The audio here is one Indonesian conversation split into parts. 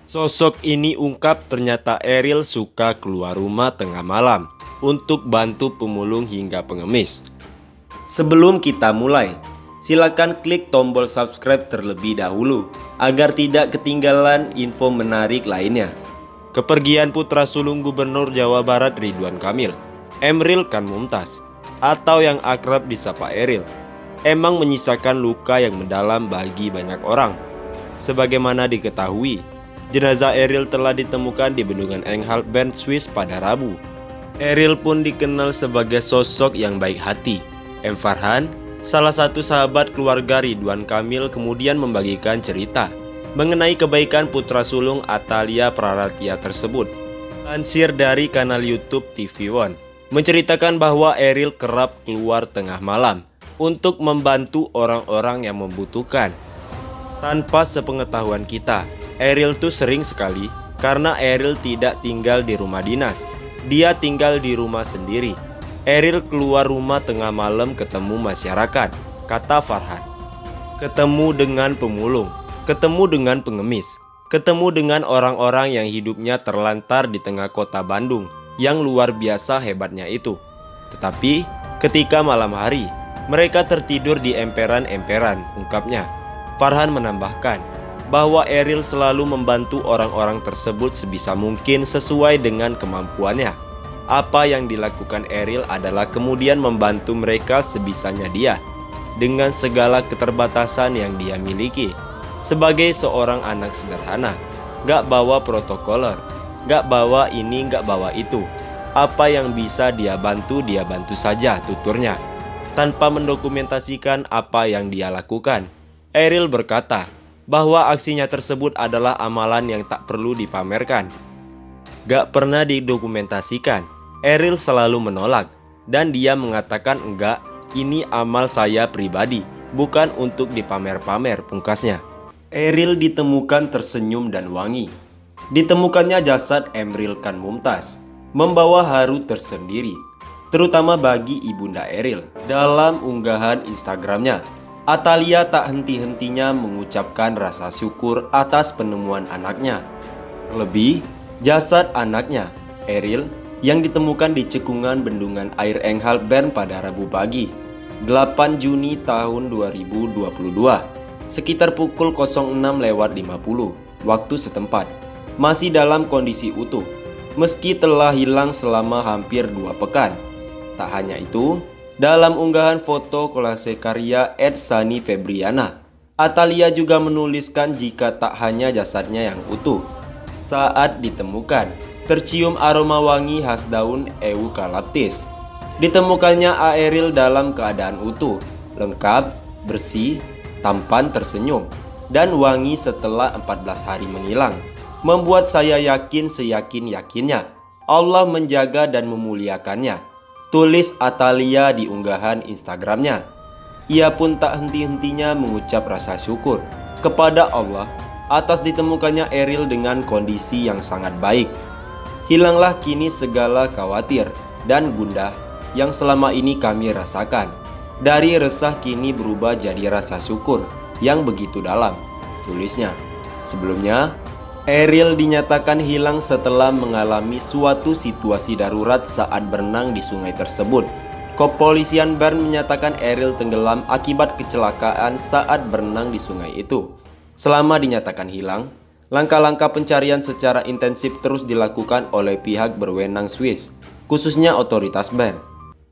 Sosok ini ungkap ternyata Eril suka keluar rumah tengah malam untuk bantu pemulung hingga pengemis. Sebelum kita mulai, silakan klik tombol subscribe terlebih dahulu agar tidak ketinggalan info menarik lainnya. Kepergian putra sulung Gubernur Jawa Barat Ridwan Kamil, Emril Kan Mumtaz, atau yang akrab disapa Eril, emang menyisakan luka yang mendalam bagi banyak orang. Sebagaimana diketahui, jenazah Eril telah ditemukan di Bendungan Enghal, Bern, Swiss pada Rabu. Eril pun dikenal sebagai sosok yang baik hati. M. Farhan, salah satu sahabat keluarga Ridwan Kamil, kemudian membagikan cerita mengenai kebaikan putra sulung Atalia Praratya tersebut. Lansir dari kanal YouTube TV One, menceritakan bahwa Eril kerap keluar tengah malam untuk membantu orang-orang yang membutuhkan. Tanpa sepengetahuan kita, Eril tuh sering sekali, karena Eril tidak tinggal di rumah dinas, dia tinggal di rumah sendiri. Eril keluar rumah tengah malam ketemu masyarakat, kata Farhan. Ketemu dengan pemulung, ketemu dengan pengemis, ketemu dengan orang-orang yang hidupnya terlantar di tengah kota Bandung yang luar biasa hebatnya itu. Tetapi ketika malam hari, mereka tertidur di emperan-emperan, ungkapnya. Farhan menambahkan bahwa Eril selalu membantu orang-orang tersebut sebisa mungkin sesuai dengan kemampuannya. Apa yang dilakukan Eril adalah kemudian membantu mereka sebisanya dia, dengan segala keterbatasan yang dia miliki. Sebagai seorang anak sederhana, gak bawa protokoler, gak bawa ini, gak bawa itu. Apa yang bisa dia bantu saja, tuturnya, tanpa mendokumentasikan apa yang dia lakukan. Eril berkata bahwa aksinya tersebut adalah amalan yang tak perlu dipamerkan, gak pernah didokumentasikan. Eril selalu menolak, dan dia mengatakan enggak, ini amal saya pribadi, bukan untuk dipamer-pamer, pungkasnya. Eril ditemukan tersenyum dan wangi. Ditemukannya jasad Emril Kan Mumtaz membawa haru tersendiri, terutama bagi ibunda Eril. Dalam unggahan Instagramnya, Atalia tak henti-hentinya mengucapkan rasa syukur atas penemuan anaknya. Lebih, jasad anaknya, Eril, yang ditemukan di cekungan bendungan air Enghal, Bern pada Rabu pagi, 8 Juni tahun 2022. Sekitar pukul 06.50 waktu setempat, masih dalam kondisi utuh, meski telah hilang selama hampir 2 pekan. Tak hanya itu, dalam unggahan foto kolase karya @Sani Febriana, Atalia juga menuliskan jika tak hanya jasadnya yang utuh. Saat ditemukan, tercium aroma wangi khas daun eukaliptus. Ditemukannya Eril dalam keadaan utuh, lengkap, bersih, tampan, tersenyum, dan wangi setelah 14 hari menghilang. Membuat saya yakin seyakin-yakinnya Allah menjaga dan memuliakannya, tulis Atalia di unggahan Instagramnya. Ia pun tak henti-hentinya mengucap rasa syukur kepada Allah atas ditemukannya Eril dengan kondisi yang sangat baik. Hilanglah kini segala khawatir dan gundah yang selama ini kami rasakan. Dari resah kini berubah jadi rasa syukur yang begitu dalam, tulisnya. Sebelumnya, Eril dinyatakan hilang setelah mengalami suatu situasi darurat saat berenang di sungai tersebut. Kepolisian Bern menyatakan Eril tenggelam akibat kecelakaan saat berenang di sungai itu. Selama dinyatakan hilang, langkah-langkah pencarian secara intensif terus dilakukan oleh pihak berwenang Swiss, khususnya otoritas Bern.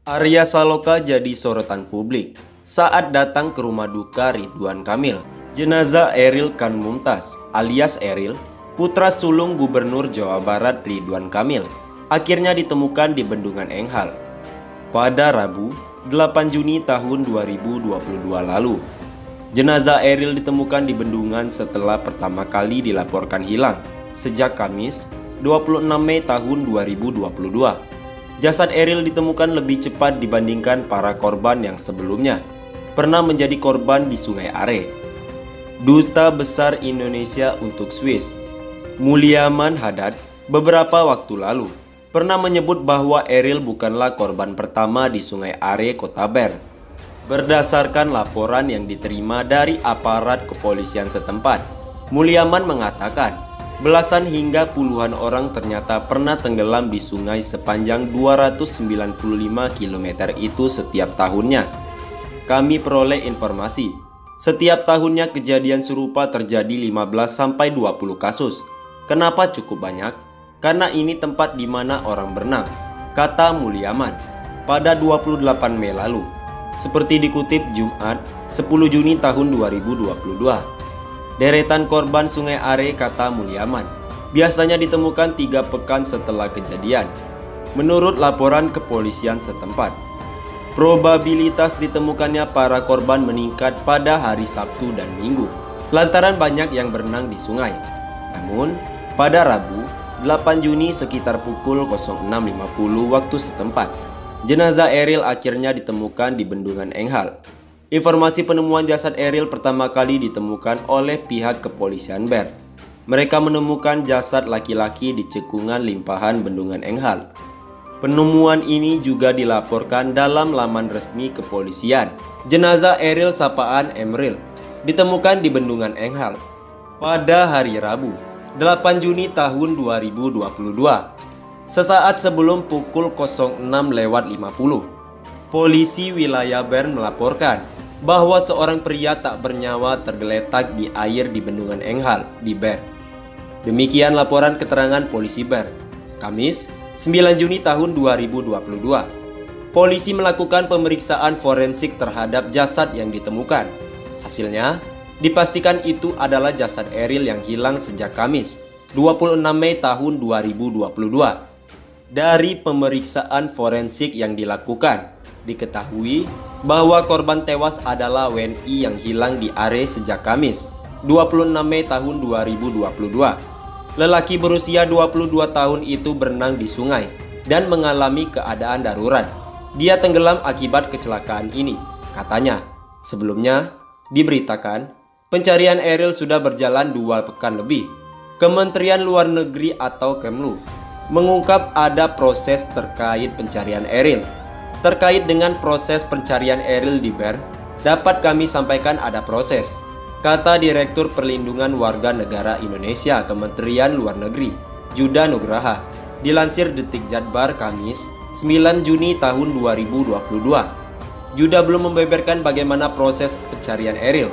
Arya Saloka jadi sorotan publik saat datang ke rumah duka Ridwan Kamil. Jenazah Eril Kan Mumtaz alias Eril, putra sulung Gubernur Jawa Barat Ridwan Kamil, akhirnya ditemukan di Bendungan Enghal pada Rabu 8 Juni tahun 2022 lalu. Jenazah Eril ditemukan di bendungan setelah pertama kali dilaporkan hilang sejak Kamis 26 Mei tahun 2022. Jasad Eril ditemukan lebih cepat dibandingkan para korban yang sebelumnya pernah menjadi korban di Sungai Are. Duta Besar Indonesia untuk Swiss, Mulyaman Haddad, beberapa waktu lalu pernah menyebut bahwa Eril bukanlah korban pertama di Sungai Are, Kota Bern. Berdasarkan laporan yang diterima dari aparat kepolisian setempat, Mulyaman mengatakan Belasan hingga puluhan orang ternyata pernah tenggelam di sungai sepanjang 295 km itu setiap tahunnya. Kami peroleh informasi, setiap tahunnya kejadian serupa terjadi 15-20 kasus. Kenapa cukup banyak? Karena ini tempat di mana orang berenang, kata Mulyaman pada 28 Mei lalu. Seperti dikutip Jumat 10 Juni tahun 2022. Deretan korban Sungai Are, kata Mulyaman, biasanya ditemukan 3 pekan setelah kejadian. Menurut laporan kepolisian setempat, probabilitas ditemukannya para korban meningkat pada hari Sabtu dan Minggu lantaran banyak yang berenang di sungai. Namun, pada Rabu 8 Juni sekitar pukul 06.50 waktu setempat, jenazah Eril akhirnya ditemukan di Bendungan Enghal. Informasi penemuan jasad Eril pertama kali ditemukan oleh pihak kepolisian Bern. Mereka menemukan jasad laki-laki di cekungan limpahan Bendungan Enghal. Penemuan ini juga dilaporkan dalam laman resmi kepolisian. Jenazah Eril sapaan Emril ditemukan di Bendungan Enghal pada hari Rabu 8 Juni tahun 2022, sesaat sebelum pukul 06.50. Polisi wilayah Bern melaporkan bahwa seorang pria tak bernyawa tergeletak di air di Bendungan Enghal di Bern. Demikian laporan keterangan polisi Bern, Kamis 9 Juni tahun 2022. Polisi melakukan pemeriksaan forensik terhadap jasad yang ditemukan. Hasilnya, dipastikan itu adalah jasad Eril yang hilang sejak Kamis 26 Mei tahun 2022. Dari pemeriksaan forensik yang dilakukan, diketahui bahwa korban tewas adalah WNI yang hilang di Are sejak Kamis 26 Mei tahun 2022. Lelaki berusia 22 tahun itu berenang di sungai dan mengalami keadaan darurat. Dia tenggelam akibat kecelakaan ini, katanya. Sebelumnya diberitakan pencarian Eril sudah berjalan 2 pekan lebih. Kementerian Luar Negeri atau Kemlu mengungkap ada proses terkait pencarian Eril. Terkait dengan proses pencarian Eril di Bern, dapat kami sampaikan ada proses, kata Direktur Perlindungan Warga Negara Indonesia Kementerian Luar Negeri, Juda Nugraha, dilansir Detik Jadbar Kamis 9 Juni tahun 2022. Juda belum membeberkan bagaimana proses pencarian Eril.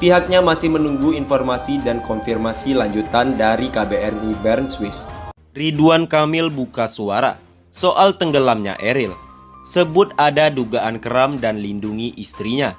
Pihaknya masih menunggu informasi dan konfirmasi lanjutan dari KBRI Bern, Swiss. Ridwan Kamil buka suara soal tenggelamnya Eril. Sebut ada dugaan keram dan lindungi istrinya.